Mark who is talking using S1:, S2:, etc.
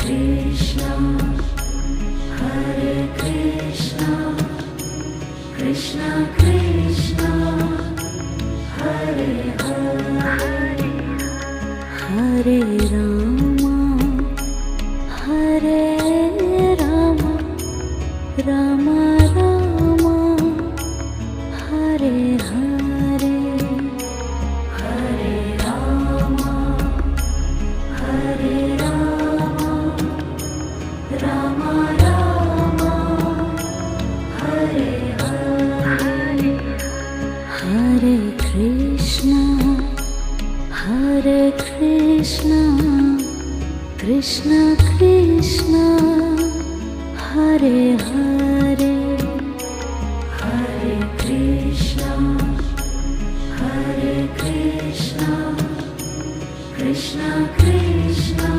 S1: Krishna, Hare Krishna, Krishna Krishna, Hare Hare, Hare Rama, Hare Rama, Rama Rama, Hare Hare, Hare Rama, Hare Rama, Rama Rama, Hare Hare, Hare Krishna, Hare Krishna, Krishna Krishna, Hare Hare, Hare Krishna, Hare Krishna, Krishna Krishna,